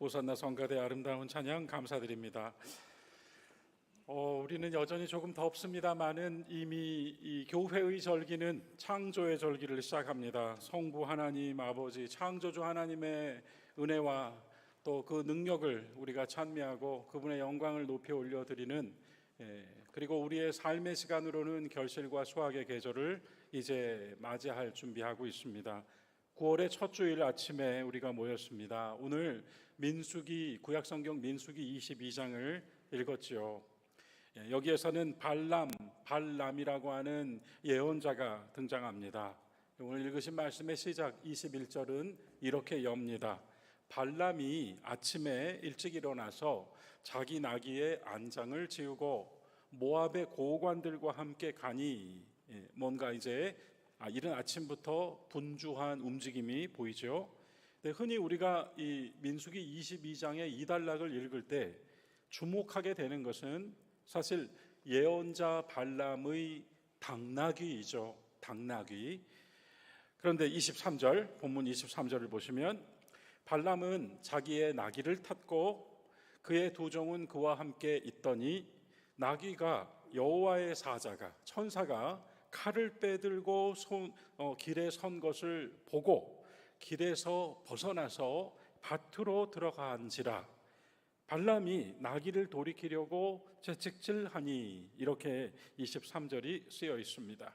보산나 성가대 아름다운 찬양 감사드립니다. 우리는 여전히 조금 덥습니다만은 이미 이 교회의 절기는 창조의 절기를 시작합니다. 성부 하나님 아버지 창조주 하나님의 은혜와 또 그 능력을 우리가 찬미하고 그분의 영광을 높이 올려드리는, 그리고 우리의 삶의 시간으로는 결실과 수확의 계절을 이제 맞이할 준비하고 있습니다. 9월의 첫 주일 아침에 우리가 모였습니다. 오늘 구약성경 민수기 22장을 읽었지요. 여기에서는 발람이라고 하는 예언자가 등장합니다. 오늘 읽으신 말씀의 시작 21절은 이렇게 엽니다. 발람이 아침에 일찍 일어나서 자기 나귀의 안장을 지우고 모압의 고관들과 함께 가니, 뭔가 이제 이른 아침부터 분주한 움직임이 보이죠. 흔히 우리가 이 민수기 22장의 이 단락을 읽을 때 주목하게 되는 것은 사실 예언자 발람의 당나귀이죠. 당나귀. 그런데 본문 23절을 보시면 발람은 자기의 나귀를 탔고 그의 두 종은 그와 함께 있더니 나귀가 여호와의 사자가, 천사가 칼을 빼들고 길에 선 것을 보고 길에서 벗어나서 밭으로 들어간지라. 발람이 나귀를 돌이키려고 채찍질하니, 이렇게 23절이 쓰여 있습니다.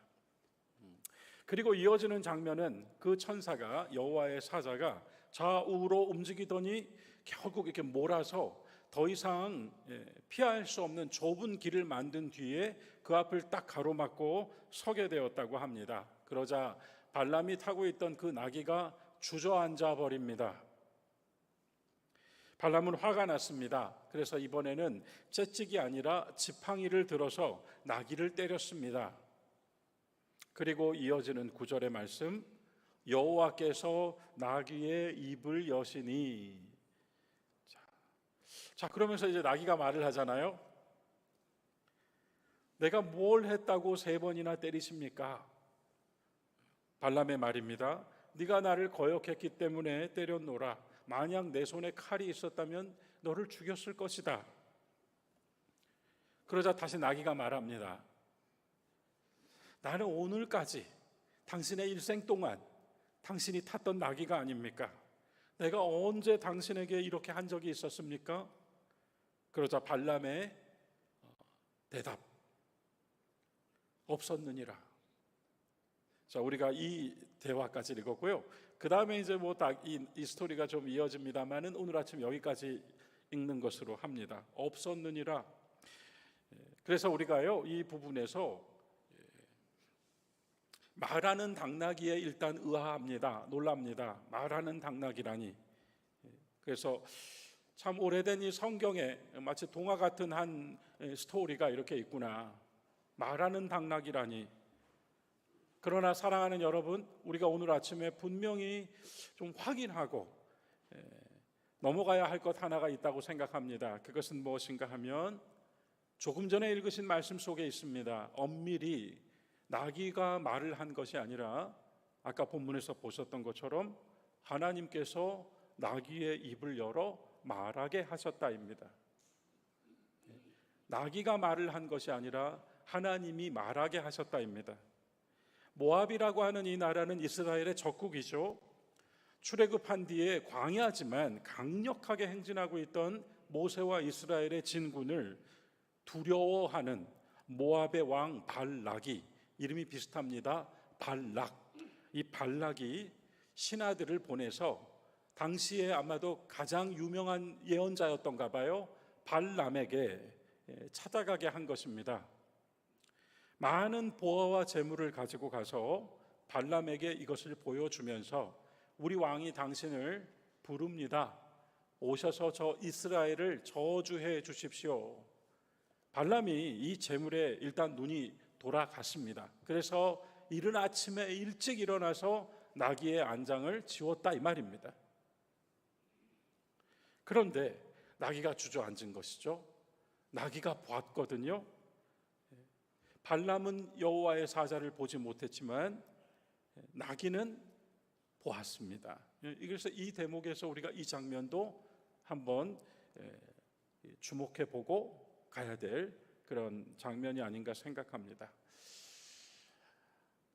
그리고 이어지는 장면은 그 천사가, 여호와의 사자가 좌우로 움직이더니 결국 이렇게 몰아서 더 이상 피할 수 없는 좁은 길을 만든 뒤에 그 앞을 딱 가로막고 서게 되었다고 합니다. 그러자 발람이 타고 있던 그 나귀가 주저앉아 버립니다. 발람은 화가 났습니다. 그래서 이번에는 채찍이 아니라 지팡이를 들어서 나귀를 때렸습니다. 그리고 이어지는 9절의 말씀, 여호와께서 나귀의 입을 여시니. 자, 그러면서 이제 나귀가 말을 하잖아요. 내가 뭘 했다고 3번이나 때리십니까? 발람의 말입니다. 네가 나를 거역했기 때문에 때렸노라. 만약 내 손에 칼이 있었다면 너를 죽였을 것이다. 그러자 다시 나귀가 말합니다. 나는 오늘까지 당신의 일생 동안 당신이 탔던 나귀가 아닙니까? 내가 언제 당신에게 이렇게 한 적이 있었습니까? 그러자 발람의 대답, 없었느니라. 자, 우리가 이 대화까지 읽었고요. 그 다음에 이제 이 스토리가 좀 이어집니다만은 오늘 아침 여기까지 읽는 것으로 합니다. 없었느니라. 그래서 우리가요, 이 부분에서 말하는 당나귀에 일단 의아합니다. 놀랍니다. 말하는 당나귀라니. 그래서 참 오래된 이 성경에 마치 동화 같은 한 스토리가 이렇게 있구나. 말하는 당나귀라니. 그러나 사랑하는 여러분, 우리가 오늘 아침에 분명히 좀 확인하고 넘어가야 할 것 하나가 있다고 생각합니다. 그것은 무엇인가 하면 조금 전에 읽으신 말씀 속에 있습니다. 엄밀히 나귀가 말을 한 것이 아니라 아까 본문에서 보셨던 것처럼 하나님께서 나귀의 입을 열어 말하게 하셨다입니다. 나귀가 말을 한 것이 아니라 하나님이 말하게 하셨다입니다. 모압이라고 하는 이 나라는 이스라엘의 적국이죠. 출애굽한 뒤에 광야지만 강력하게 행진하고 있던 모세와 이스라엘의 진군을 두려워하는 모압의 왕 발락이, 이름이 비슷합니다. 발락. 이 발락이 신하들을 보내서 당시에 아마도 가장 유명한 예언자였던가 봐요. 발람에게 찾아가게 한 것입니다. 많은 보화와 재물을 가지고 가서 발람에게 이것을 보여주면서 우리 왕이 당신을 부릅니다. 오셔서 저 이스라엘을 저주해 주십시오. 발람이 이 재물에 일단 눈이 돌아갔습니다. 그래서 이른 아침에 일찍 일어나서 나귀의 안장을 지웠다 이 말입니다. 그런데 나귀가 주저앉은 것이죠. 나귀가 보았거든요. 발람은 여호와의 사자를 보지 못했지만 나귀는 보았습니다. 그래서 이 대목에서 우리가 이 장면도 한번 주목해 보고 가야 될 그런 장면이 아닌가 생각합니다.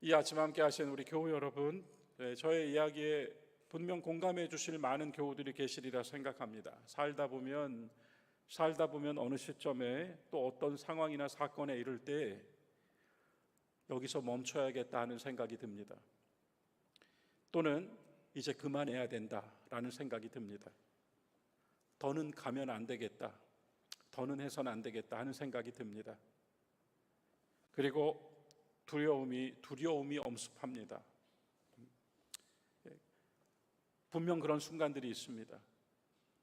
이 아침 함께 하신 우리 교우 여러분, 저의 이야기에 분명 공감해 주실 많은 교우들이 계시리라 생각합니다. 살다 보면 어느 시점에 또 어떤 상황이나 사건에 이를 때 여기서 멈춰야겠다 하는 생각이 듭니다. 또는 이제 그만해야 된다라는 생각이 듭니다. 더는 가면 안 되겠다, 더는 해서는 안 되겠다 하는 생각이 듭니다. 그리고 두려움이 엄습합니다. 분명 그런 순간들이 있습니다.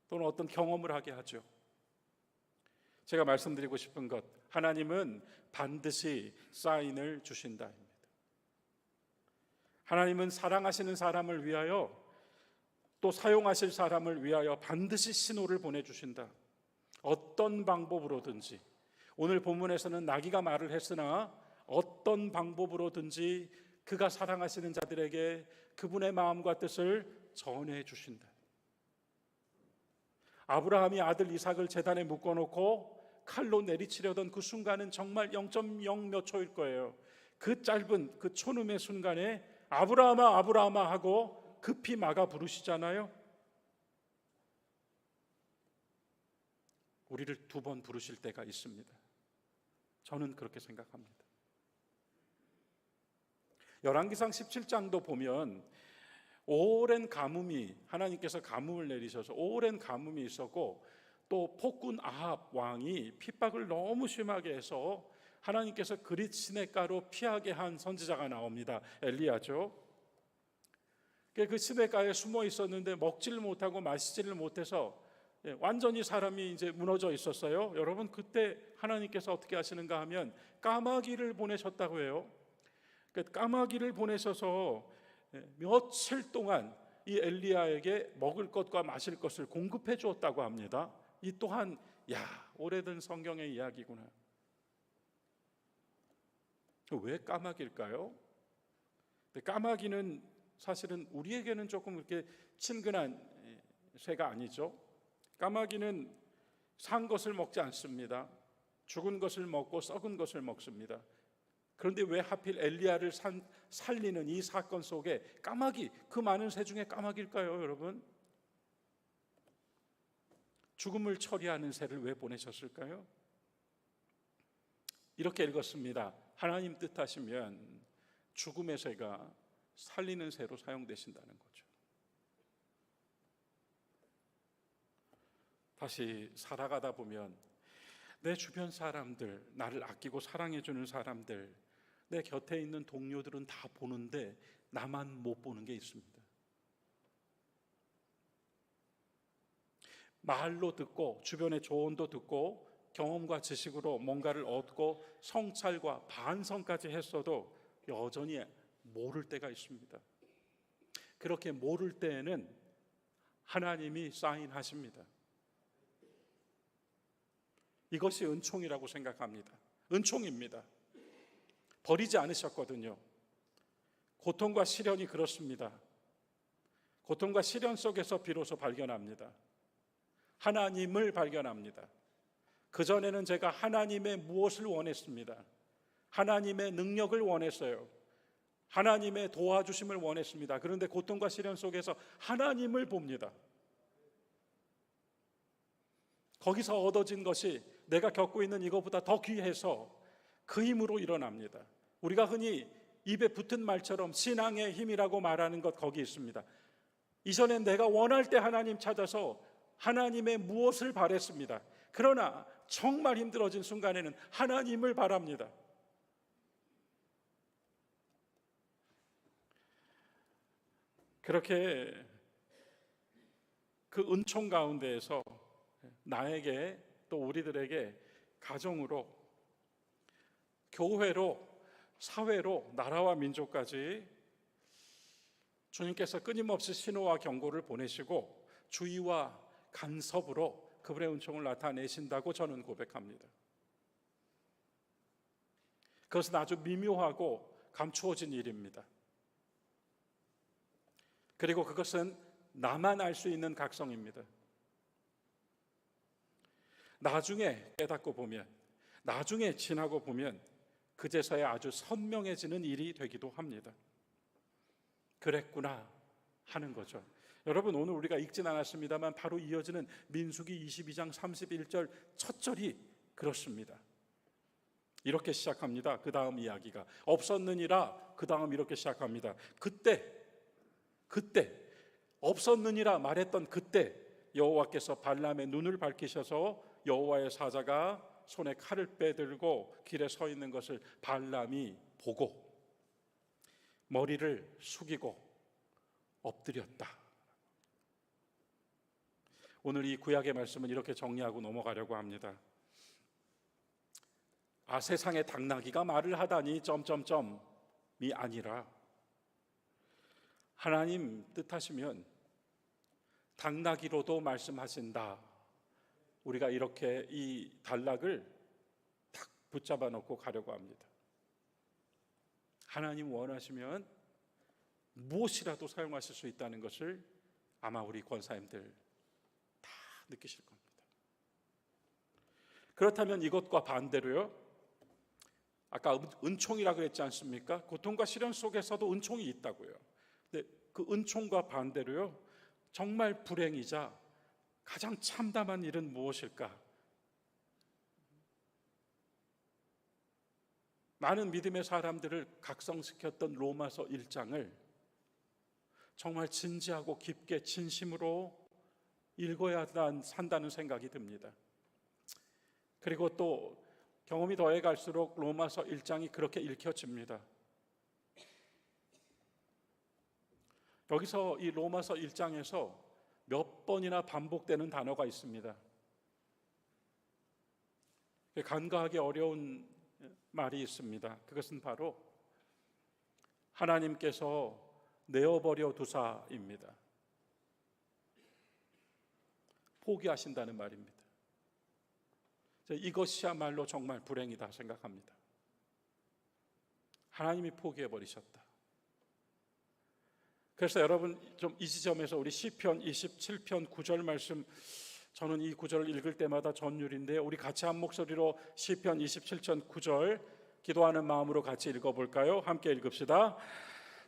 또는 어떤 경험을 하게 하죠. 제가 말씀드리고 싶은 것, 하나님은 반드시 사인을 주신다입니다. 하나님은 사랑하시는 사람을 위하여, 또 사용하실 사람을 위하여 반드시 신호를 보내주신다. 어떤 방법으로든지, 오늘 본문에서는 나귀가 말을 했으나 어떤 방법으로든지 그가 사랑하시는 자들에게 그분의 마음과 뜻을 전해 주신다. 아브라함이 아들 이삭을 제단에 묶어놓고 칼로 내리치려던 그 순간은 정말 0.0 몇 초일 거예요. 그 짧은 그 초num의 순간에 아브라함아 아브라함아 하고 급히 막아 부르시잖아요. 우리를 2번 부르실 때가 있습니다. 저는 그렇게 생각합니다. 열왕기상 17장도 보면 오랜 가뭄이, 하나님께서 가뭄을 내리셔서 오랜 가뭄이 있었고, 또 폭군 아합 왕이 핍박을 너무 심하게 해서 하나님께서 그릿 시냇가로 피하게 한 선지자가 나옵니다. 엘리야죠. 그 시냇가에 숨어 있었는데 먹지를 못하고 마시지를 못해서 완전히 사람이 이제 무너져 있었어요. 여러분, 그때 하나님께서 어떻게 하시는가 하면 까마귀를 보내셨다고 해요. 까마귀를 보내셔서 며칠 동안 이 엘리야에게 먹을 것과 마실 것을 공급해 주었다고 합니다. 이 또한 오래된 성경의 이야기구나. 왜 까마귀일까요? 까마귀는 사실은 우리에게는 조금 이렇게 친근한 새가 아니죠. 까마귀는 산 것을 먹지 않습니다. 죽은 것을 먹고 썩은 것을 먹습니다. 그런데 왜 하필 엘리야를 살리는 이 사건 속에 까마귀, 그 많은 새 중에 까마귀일까요, 여러분? 죽음을 처리하는 새를 왜 보내셨을까요? 이렇게 읽었습니다. 하나님 뜻하시면 죽음의 새가 살리는 새로 사용되신다는 거죠. 다시 살아가다 보면 내 주변 사람들, 나를 아끼고 사랑해주는 사람들, 내 곁에 있는 동료들은 다 보는데 나만 못 보는 게 있습니다. 말로 듣고 주변의 조언도 듣고 경험과 지식으로 뭔가를 얻고 성찰과 반성까지 했어도 여전히 모를 때가 있습니다. 그렇게 모를 때에는 하나님이 사인하십니다. 이것이 은총이라고 생각합니다. 은총입니다. 버리지 않으셨거든요. 고통과 시련이 그렇습니다. 고통과 시련 속에서 비로소 발견합니다. 하나님을 발견합니다. 그전에는 제가 하나님의 무엇을 원했습니다. 하나님의 능력을 원했어요. 하나님의 도와주심을 원했습니다. 그런데 고통과 시련 속에서 하나님을 봅니다. 거기서 얻어진 것이 내가 겪고 있는 이것보다 더 귀해서 그 힘으로 일어납니다. 우리가 흔히 입에 붙은 말처럼 신앙의 힘이라고 말하는 것 거기 있습니다. 이전엔 내가 원할 때 하나님 찾아서 하나님의 무엇을 바랬습니다. 그러나 정말 힘들어진 순간에는 하나님을 바랍니다. 그렇게 그 은총 가운데에서 나에게 또 우리들에게 가정으로, 교회로, 사회로, 나라와 민족까지 주님께서 끊임없이 신호와 경고를 보내시고 주의와 간섭으로 그분의 은총을 나타내신다고 저는 고백합니다. 그것은 아주 미묘하고 감추어진 일입니다. 그리고 그것은 나만 알 수 있는 각성입니다. 나중에 깨닫고 보면, 나중에 지나고 보면 그제서야 아주 선명해지는 일이 되기도 합니다. 그랬구나 하는 거죠. 여러분, 오늘 우리가 읽진 않았습니다만 바로 이어지는 민수기 22장 31절 첫 절이 그렇습니다. 이렇게 시작합니다. 그 다음 이야기가 없었느니라. 그 다음 이렇게 시작합니다. 그때 없었느니라 말했던 그때 여호와께서 발람의 눈을 밝히셔서 여호와의 사자가 손에 칼을 빼들고 길에 서 있는 것을 발람이 보고 머리를 숙이고 엎드렸다. 오늘 이 구약의 말씀은 이렇게 정리하고 넘어가려고 합니다. 세상의 당나귀가 말을 하다니 점점점이 아니라 하나님 뜻하시면 당나귀로도 말씀하신다. 우리가 이렇게 이 단락을 딱 붙잡아 놓고 가려고 합니다. 하나님 원하시면 무엇이라도 사용하실 수 있다는 것을 아마 우리 권사님들 다 느끼실 겁니다. 그렇다면 이것과 반대로요, 아까 은총이라고 했지 않습니까? 고통과 시련 속에서도 은총이 있다고요. 근데 그 은총과 반대로요, 정말 불행이자 가장 참담한 일은 무엇일까? 많은 믿음의 사람들을 각성시켰던 로마서 1장을 정말 진지하고 깊게 진심으로 읽어야 산다는 생각이 듭니다. 그리고 또 경험이 더해갈수록 로마서 1장이 그렇게 읽혀집니다. 여기서 이 로마서 1장에서 몇 번이나 반복되는 단어가 있습니다. 간과하기 어려운 말이 있습니다. 그것은 바로 하나님께서 내어버려 두사입니다. 포기하신다는 말입니다. 이것이야말로 정말 불행이다 생각합니다. 하나님이 포기해버리셨다. 그래서 여러분 좀 이 지점에서 우리 시편 27편 9절 말씀, 저는 이 구절을 읽을 때마다 전율인데 우리 같이 한 목소리로 시편 27편 9절 기도하는 마음으로 같이 읽어볼까요? 함께 읽읍시다.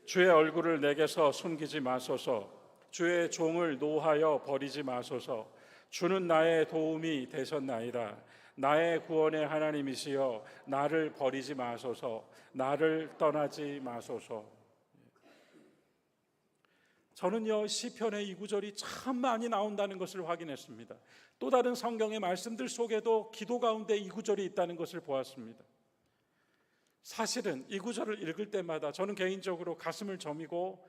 주의 얼굴을 내게서 숨기지 마소서. 주의 종을 노하여 버리지 마소서. 주는 나의 도움이 되셨나이다. 나의 구원의 하나님이시여 나를 버리지 마소서. 나를 떠나지 마소서. 저는요, 시편의 이 구절이 참 많이 나온다는 것을 확인했습니다. 또 다른 성경의 말씀들 속에도 기도 가운데 이 구절이 있다는 것을 보았습니다. 사실은 이 구절을 읽을 때마다 저는 개인적으로 가슴을 저미고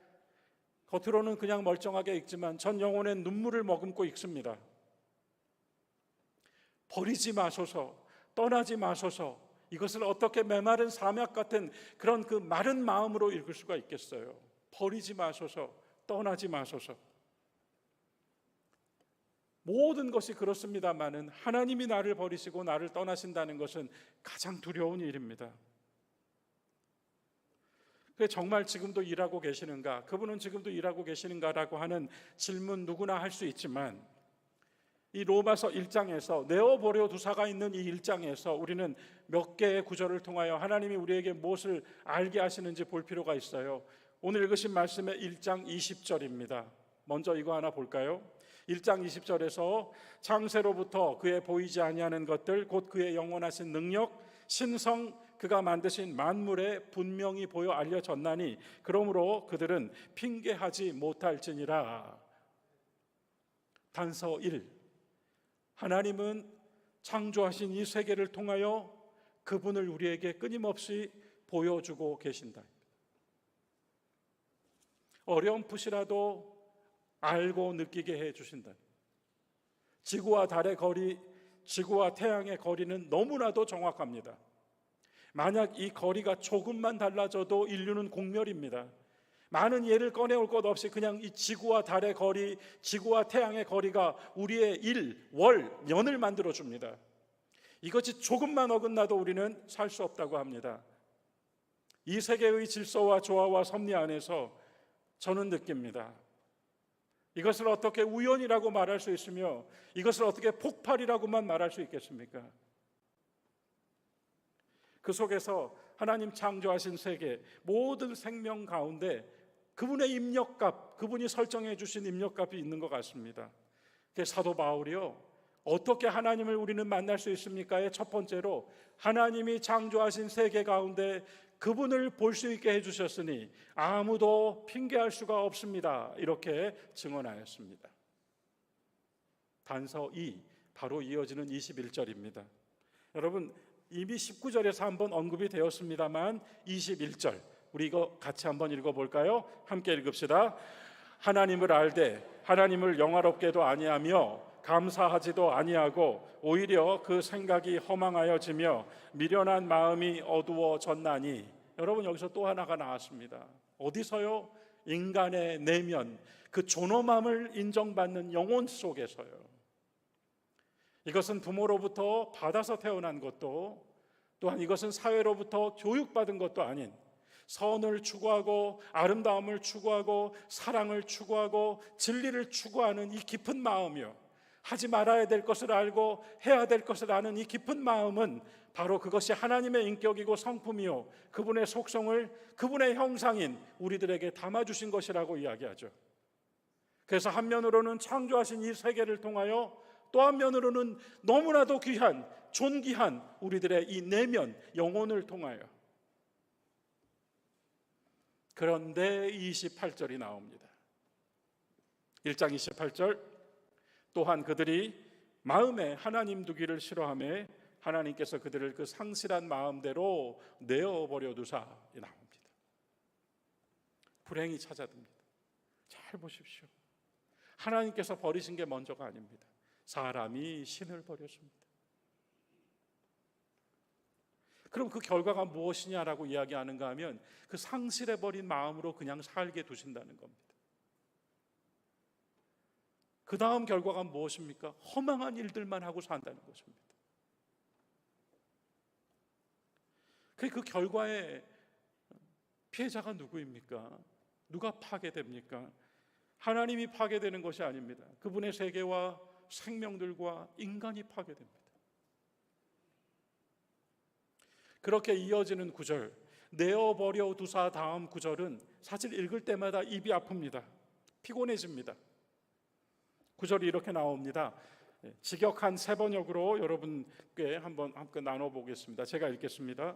겉으로는 그냥 멀쩡하게 읽지만 전 영혼의 눈물을 머금고 읽습니다. 버리지 마소서, 떠나지 마소서, 이것을 어떻게 메마른 사막 같은 그런 그 마른 마음으로 읽을 수가 있겠어요? 버리지 마소서, 떠나지 마소서. 모든 것이 그렇습니다마는 하나님이 나를 버리시고 나를 떠나신다는 것은 가장 두려운 일입니다. 그래, 정말 지금도 일하고 계시는가? 그분은 지금도 일하고 계시는가라고 하는 질문 누구나 할 수 있지만 이 로마서 1장에서 내어버려 두사가 있는 이 1장에서 우리는 몇 개의 구절을 통하여 하나님이 우리에게 무엇을 알게 하시는지 볼 필요가 있어요. 오늘 읽으신 말씀의 1장 20절입니다. 먼저 이거 하나 볼까요? 1장 20절에서 창세로부터 그의 보이지 아니하는 것들 곧 그의 영원하신 능력 신성 그가 만드신 만물에 분명히 보여 알려졌나니 그러므로 그들은 핑계하지 못할지니라. 단서 1. 하나님은 창조하신 이 세계를 통하여 그분을 우리에게 끊임없이 보여주고 계신다. 어렴풋이라도 알고 느끼게 해주신다. 지구와 달의 거리, 지구와 태양의 거리는 너무나도 정확합니다. 만약 이 거리가 조금만 달라져도 인류는 공멸입니다. 많은 예를 꺼내올 것 없이 그냥 이 지구와 달의 거리, 지구와 태양의 거리가 우리의 일, 월, 년을 만들어줍니다. 이것이 조금만 어긋나도 우리는 살 수 없다고 합니다. 이 세계의 질서와 조화와 섭리 안에서 저는 느낍니다. 이것을 어떻게 우연이라고 말할 수 있으며 이것을 어떻게 폭발이라고만 말할 수 있겠습니까? 그 속에서 하나님 창조하신 세계 모든 생명 가운데 그분의 입력값, 그분이 설정해 주신 입력값이 있는 것 같습니다. 사도 바울이요, 어떻게 하나님을 우리는 만날 수 있습니까의 첫 번째로 하나님이 창조하신 세계 가운데 그분을 볼 수 있게 해주셨으니 아무도 핑계할 수가 없습니다, 이렇게 증언하였습니다. 단서 2, 바로 이어지는 21절입니다. 여러분, 이미 19절에서 한번 언급이 되었습니다만 21절 우리 이거 같이 한번 읽어볼까요? 함께 읽읍시다. 하나님을 알되 하나님을 영화롭게도 아니하며 감사하지도 아니하고 오히려 그 생각이 허망하여지며 미련한 마음이 어두워졌나니. 여러분, 여기서 또 하나가 나왔습니다. 어디서요? 인간의 내면, 그 존엄함을 인정받는 영혼 속에서요. 이것은 부모로부터 받아서 태어난 것도, 또한 이것은 사회로부터 교육받은 것도 아닌, 선을 추구하고 아름다움을 추구하고 사랑을 추구하고 진리를 추구하는 이 깊은 마음이요, 하지 말아야 될 것을 알고 해야 될 것을 아는 이 깊은 마음은 바로 그것이 하나님의 인격이고 성품이요, 그분의 속성을, 그분의 형상인 우리들에게 담아주신 것이라고 이야기하죠. 그래서 한면으로는 창조하신 이 세계를 통하여, 또 한면으로는 너무나도 귀한, 존귀한 우리들의 이 내면, 영혼을 통하여. 그런데 28절이 나옵니다. 1장 28절, 또한 그들이 마음에 하나님 두기를 싫어하며 하나님께서 그들을 그 상실한 마음대로 내어버려 두사 나옵니다. 불행이 찾아듭니다. 잘 보십시오. 하나님께서 버리신 게 먼저가 아닙니다. 사람이 신을 버렸습니다. 그럼 그 결과가 무엇이냐라고 이야기하는가 하면 그 상실해버린 마음으로 그냥 살게 두신다는 겁니다. 그 다음 결과가 무엇입니까? 허망한 일들만 하고 산다는 것입니다. 그 결과의 피해자가 누구입니까? 누가 파괴됩니까? 하나님이 파괴되는 것이 아닙니다. 그분의 세계와 생명들과 인간이 파괴됩니다. 그렇게 이어지는 구절, 내어버려 두사 다음 구절은 사실 읽을 때마다 입이 아픕니다. 피곤해집니다. 구절이 이렇게 나옵니다. 직역한 세 번역으로 여러분께 한번 함께 나눠보겠습니다. 제가 읽겠습니다.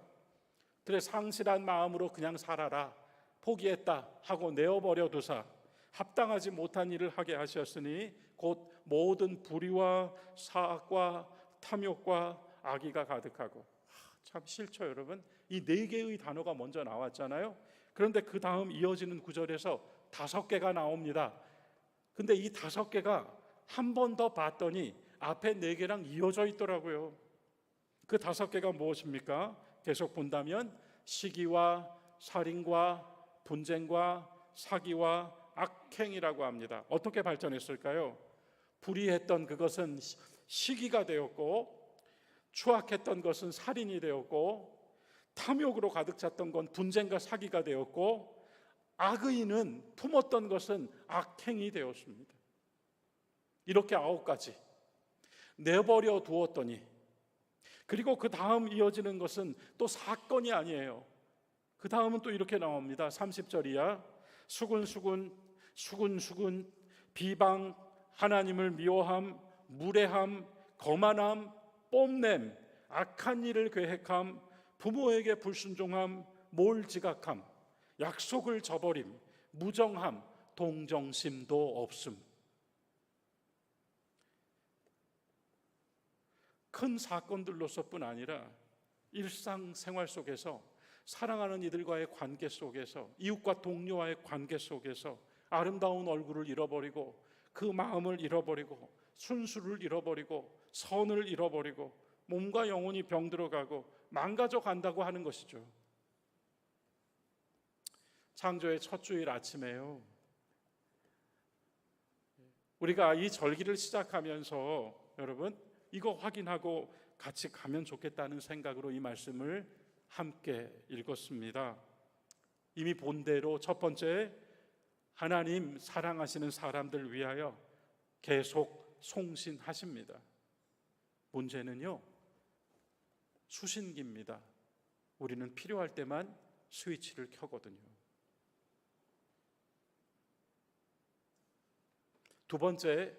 그래, 상실한 마음으로 그냥 살아라, 포기했다 하고 내어버려 두사 합당하지 못한 일을 하게 하셨으니 곧 모든 불의와 사악과 탐욕과 악의가 가득하고. 참 싫죠, 여러분? 이 네 개의 단어가 먼저 나왔잖아요. 그런데 그 다음 이어지는 구절에서 5개가 나옵니다. 근데 이 5개가 한 번 더 봤더니 앞에 4개랑 이어져 있더라고요. 그 5개가 무엇입니까? 계속 본다면 시기와 살인과 분쟁과 사기와 악행이라고 합니다. 어떻게 발전했을까요? 불의했던 그것은 시기가 되었고, 추악했던 것은 살인이 되었고, 탐욕으로 가득 찼던 건 분쟁과 사기가 되었고, 악의는 품었던 것은 악행이 되었습니다. 이렇게 9가지 내버려 두었더니, 그리고 그 다음 이어지는 것은 또 사건이 아니에요. 그 다음은 또 이렇게 나옵니다. 30절이야. 수군수군, 비방, 하나님을 미워함, 무례함, 거만함, 뽐냄, 악한 일을 계획함, 부모에게 불순종함, 몰지각함, 약속을 저버림, 무정함, 동정심도 없음. 큰 사건들로서뿐 아니라 일상생활 속에서, 사랑하는 이들과의 관계 속에서, 이웃과 동료와의 관계 속에서 아름다운 얼굴을 잃어버리고, 그 마음을 잃어버리고, 순수를 잃어버리고, 선을 잃어버리고, 몸과 영혼이 병들어가고 망가져 간다고 하는 것이죠. 창조의 첫 주일 아침에요, 우리가 이 절기를 시작하면서 여러분 이거 확인하고 같이 가면 좋겠다는 생각으로 이 말씀을 함께 읽었습니다. 이미 본 대로 첫 번째, 하나님 사랑하시는 사람들 위하여 계속 송신하십니다. 문제는요, 수신기입니다. 우리는 필요할 때만 스위치를 켜거든요. 두 번째,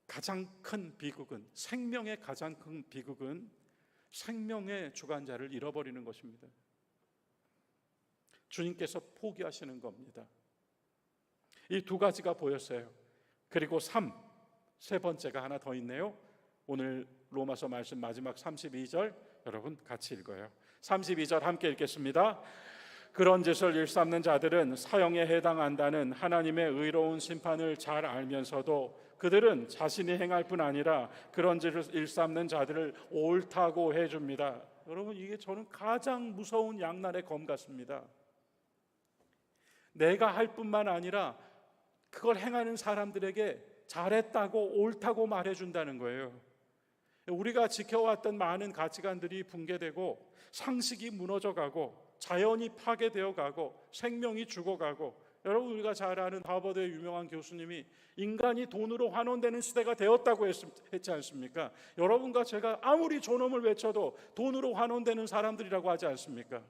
가장 큰 비극은, 생명의 가장 큰 비극은 생명의 주관자를 잃어버리는 것입니다. 주님께서 포기하시는 겁니다. 이 두 가지가 보였어요. 그리고 세 번째가 하나 더 있네요. 오늘 로마서 말씀 마지막 32절 여러분 같이 읽어요. 32절 함께 읽겠습니다. 그런 짓을 일삼는 자들은 사형에 해당한다는 하나님의 의로운 심판을 잘 알면서도 그들은 자신이 행할 뿐 아니라 그런 짓을 일삼는 자들을 옳다고 해줍니다. 여러분, 이게 저는 가장 무서운 양날의 검 같습니다. 내가 할 뿐만 아니라 그걸 행하는 사람들에게 잘했다고 옳다고 말해준다는 거예요. 우리가 지켜왔던 많은 가치관들이 붕괴되고 상식이 무너져가고 자연이 파괴되어가고 생명이 죽어가고, 여러분 우리가 잘 아는 하버드의 유명한 교수님이 인간이 돈으로 환원되는 시대가 되었다고 했지 않습니까? 여러분과 제가 아무리 존엄을 외쳐도 돈으로 환원되는 사람들이라고 하지 않습니까?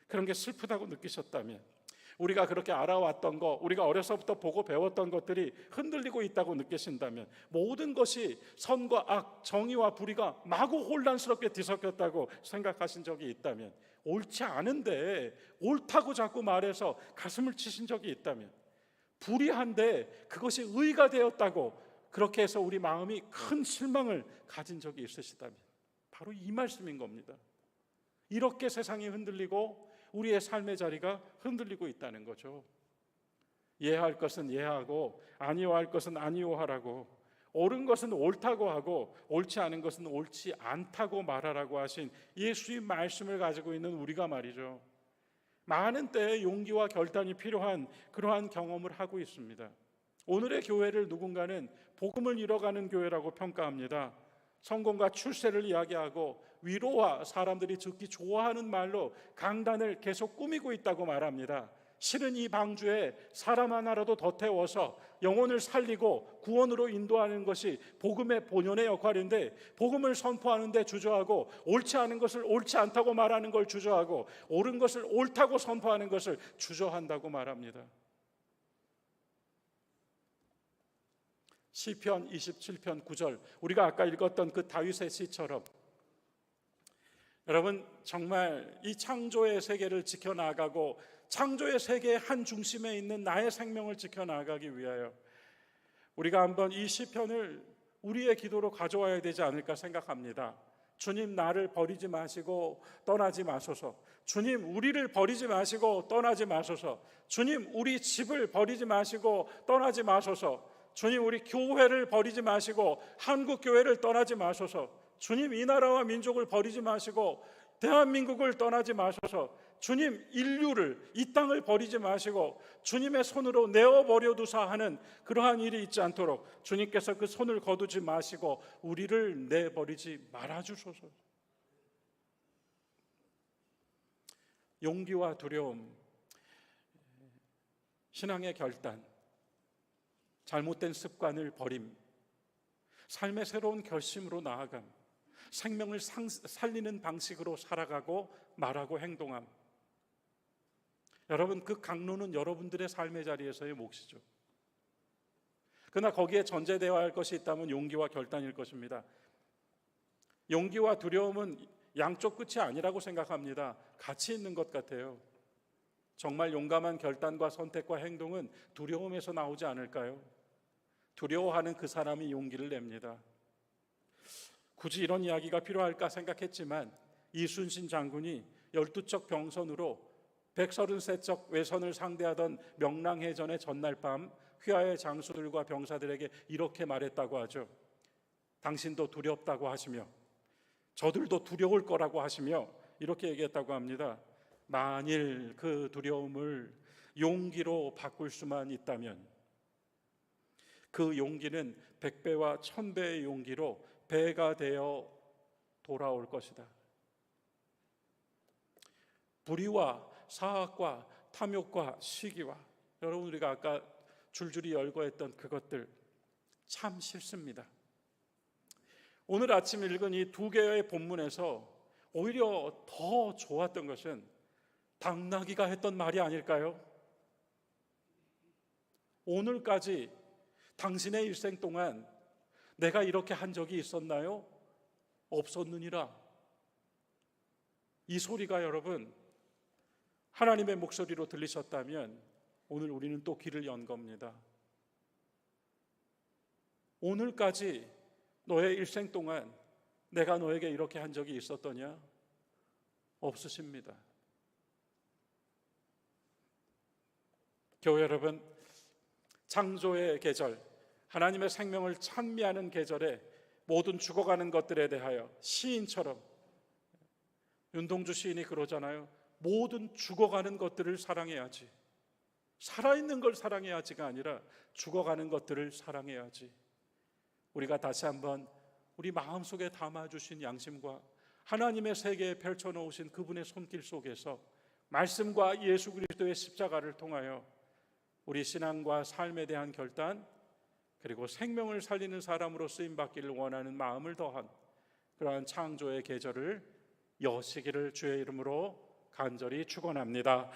그런 게 슬프다고 느끼셨다면, 우리가 그렇게 알아왔던 거, 우리가 어려서부터 보고 배웠던 것들이 흔들리고 있다고 느끼신다면, 모든 것이 선과 악, 정의와 불의가 마구 혼란스럽게 뒤섞였다고 생각하신 적이 있다면, 옳지 않은데 옳다고 자꾸 말해서 가슴을 치신 적이 있다면, 불의한데 그것이 의가 되었다고 그렇게 해서 우리 마음이 큰 실망을 가진 적이 있으시다면, 바로 이 말씀인 겁니다. 이렇게 세상이 흔들리고 우리의 삶의 자리가 흔들리고 있다는 거죠. 이해할 것은 이해하고 아니오할 것은 아니오하라고, 옳은 것은 옳다고 하고 옳지 않은 것은 옳지 않다고 말하라고 하신 예수의 말씀을 가지고 있는 우리가 말이죠, 많은 때에 용기와 결단이 필요한 그러한 경험을 하고 있습니다. 오늘의 교회를 누군가는 복음을 이뤄가는 교회라고 평가합니다. 성공과 출세를 이야기하고 위로와 사람들이 듣기 좋아하는 말로 강단을 계속 꾸미고 있다고 말합니다. 실은 이 방주에 사람 하나라도 더 태워서 영혼을 살리고 구원으로 인도하는 것이 복음의 본연의 역할인데, 복음을 선포하는 데 주저하고 옳지 않은 것을 옳지 않다고 말하는 걸 주저하고 옳은 것을 옳다고 선포하는 것을 주저한다고 말합니다. 시편 27편 9절, 우리가 아까 읽었던 그 다윗의 시처럼, 여러분 정말 이 창조의 세계를 지켜나가고 창조의 세계의 한 중심에 있는 나의 생명을 지켜나가기 위하여 우리가 한번 이 시편을 우리의 기도로 가져와야 되지 않을까 생각합니다. 주님, 나를 버리지 마시고 떠나지 마소서. 주님, 우리를 버리지 마시고 떠나지 마소서. 주님, 우리 집을 버리지 마시고 떠나지 마소서. 주님, 우리 교회를 버리지 마시고 한국 교회를 떠나지 마소서. 주님, 이 나라와 민족을 버리지 마시고 대한민국을 떠나지 마소서. 주님, 인류를, 이 땅을 버리지 마시고 주님의 손으로 내어버려 두사 하는 그러한 일이 있지 않도록 주님께서 그 손을 거두지 마시고 우리를 내버리지 말아주소서. 용기와 두려움, 신앙의 결단, 잘못된 습관을 버림, 삶의 새로운 결심으로 나아감, 생명을 살리는 방식으로 살아가고 말하고 행동함. 여러분, 그 강론은 여러분들의 삶의 자리에서의 몫이죠. 그러나 거기에 전제되어야 할 것이 있다면 용기와 결단일 것입니다. 용기와 두려움은 양쪽 끝이 아니라고 생각합니다. 같이 있는 것 같아요. 정말 용감한 결단과 선택과 행동은 두려움에서 나오지 않을까요? 두려워하는 그 사람이 용기를 냅니다. 굳이 이런 이야기가 필요할까 생각했지만 이순신 장군이 12척 병선으로 133척 외선을 상대하던 명랑해전의 전날 밤 휘하의 장수들과 병사들에게 이렇게 말했다고 하죠. 당신도 두렵다고 하시며 저들도 두려울 거라고 하시며 이렇게 얘기했다고 합니다. 만일 그 두려움을 용기로 바꿀 수만 있다면 그 용기는 100배와 1000배의 용기로 배가 되어 돌아올 것이다. 불의와 사악과 탐욕과 시기와 여러분 우리가 아까 줄줄이 열거했던 그것들 참 싫습니다. 오늘 아침 읽은 이 두 개의 본문에서 오히려 더 좋았던 것은 당나귀가 했던 말이 아닐까요? 오늘까지 당신의 일생 동안 내가 이렇게 한 적이 있었나요? 없었느니라. 이 소리가 여러분 하나님의 목소리로 들리셨다면 오늘 우리는 또 귀를 연 겁니다. 오늘까지 너의 일생 동안 내가 너에게 이렇게 한 적이 있었더냐? 없으십니다. 교회 여러분, 창조의 계절, 하나님의 생명을 찬미하는 계절에 모든 죽어가는 것들에 대하여 시인처럼 윤동주 시인이 그러잖아요. 모든 죽어가는 것들을 사랑해야지. 살아있는 걸 사랑해야지가 아니라 죽어가는 것들을 사랑해야지. 우리가 다시 한번 우리 마음속에 담아주신 양심과 하나님의 세계에 펼쳐놓으신 그분의 손길 속에서 말씀과 예수 그리스도의 십자가를 통하여 우리 신앙과 삶에 대한 결단 그리고 생명을 살리는 사람으로 쓰임받기를 원하는 마음을 더한 그러한 창조의 계절을 여시기를 주의 이름으로 간절히 축원합니다.